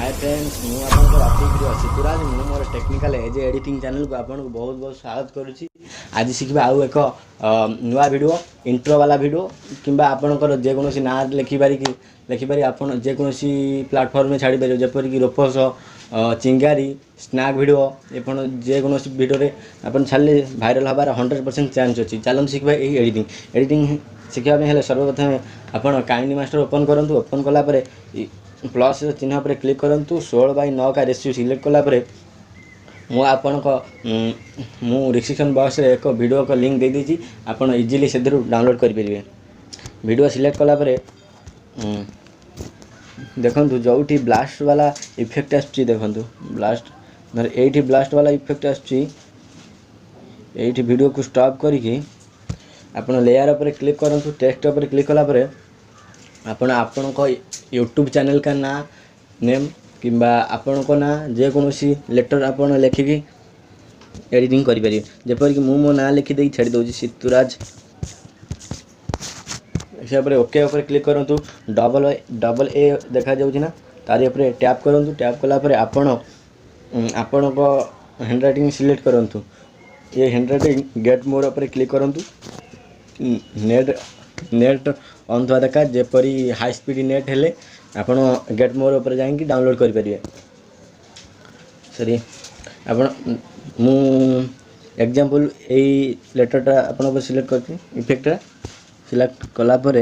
Hi friends मु आपन राफिक सितुराज मु मोर टेक्निकल एज एडिटिंग चैनल को आपन को बहुत बहुत स्वागत करुच्ची। आज शिखा आउ एक नुआ वीडियो इंट्रो वाला वीडियो किंबा आपनकर जेकोसी ना लिखिपारी आपन जेकोसी प्लेटफॉर्म में छाड़ी पारे जेपरिक रोपस चिंगारी स्नैक वीडियो एपन जेकोसी वीडियो रे आपन छाड़ले भाइराल हबार 100% चांस अच्छी। चलन शिखा यही एडिटिंग शिखापी हेल्ले सर्वप्रथम आपन काइंड मास्टर ओपन करूँ। ओपन कलापर प्लस चिन्ह पर क्लिक करूँ। 16:9 का रेशियो सिलेक्ट कलापर मु डिस्क्रिप्शन बॉक्स रे एक वीडियो का लिंक दे दीजिए। आप इजिली से डाउनलोड करेंगे। वीडियो सिलेक्ट कलापर देखु जो ब्लास्ट वाला इफेक्ट आसुची देखु ब्लास्ट धर ये ब्लास्ट वाला इफेक्ट आसुची। वीडियो को स्टॉप करके आपन लेयर पर क्लिक करूँ। टेक्स्ट पर क्लिक कलापर आपण यूट्यूब चैनल का ना नेम किंबा आपण को ना जेकोसी लेटर आपन लिखिकी एडिटिंग करेंगे। जेपरिक मु मो ना लिखिदे छाड़ी दूसरी सितुराज पर ओके ऊपर क्लिक करूँ। डबल ए देखा जाऊँ ना तारी ऊपर टैप करूँ। टैप कलापर आपण को हैंड राइटिंग सिलेक्ट करूँ। ये हैंड राइटिंग गेट मोर पर क्लिक करूँ। नेट ऑन थवा दरकार जेपरी हाई स्पीड नेट हेले आपण गेट मोर ऊपर जाइए डाउनलोड करेंगे। सॉरी आपण मु एग्जांपल यही लेटरटा आपण सिलेक्ट करती इफेक्टा सिलेक्ट कलापर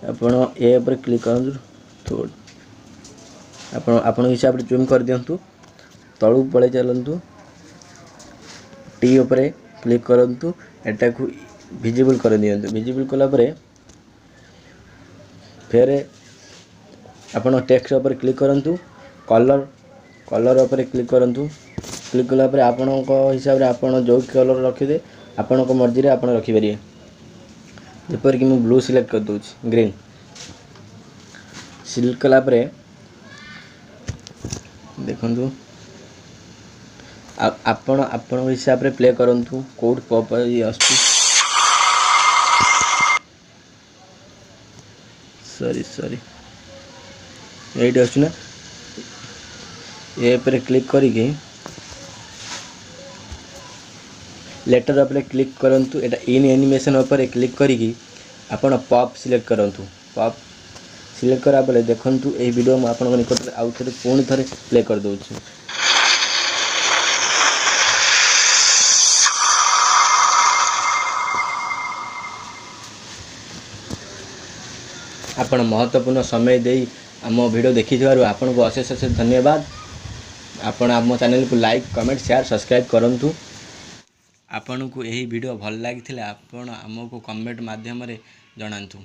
आपण ए पर क्लिक करूँ। आपण हिसाब से जूम कर दिंतु। तलू पड़े चलतु टी उपरे क्लिक करूँ। एटा को विजिबल कर दियंतु। विजिबल कलापर फिर आपण टेक्स्ट ऊपर क्लिक करूँ। कलर ऊपर क्लिक करूँ। क्लिक कलापर आपण हिसाब से आपण जो कलर रखिदे आपण मर्जी आप रखिपारे। जेपरिक मुझे ब्लू सिलेक्ट कर दूँ। ग्रीन सिलेक्ट कलापर देखु आपण हिसाब से प्ले करूँ। कोड पॉप सॉरी ये ना ये पर क्लिक करके लेटर पर क्लिक करूँ। एटा इन एनिमेशन पर क्लिक करके आपण पॉप सिलेक्ट करूँ। पॉप सिलेक्ट करा बेले देखु ये वीडियो मुझे आपन निकट आउ थे पुणी थे प्ले कर दूँ। आपण महत्वपूर्ण समय दे आम वीडियो देखी आपन को अशेष अशेष धन्यवाद। आपण आम चैनल को लाइक कमेंट शेयर सब्सक्राइब करूँ। आपन को यही वीडियो भल लगी आपण आमको कमेंट माध्यम जनातु।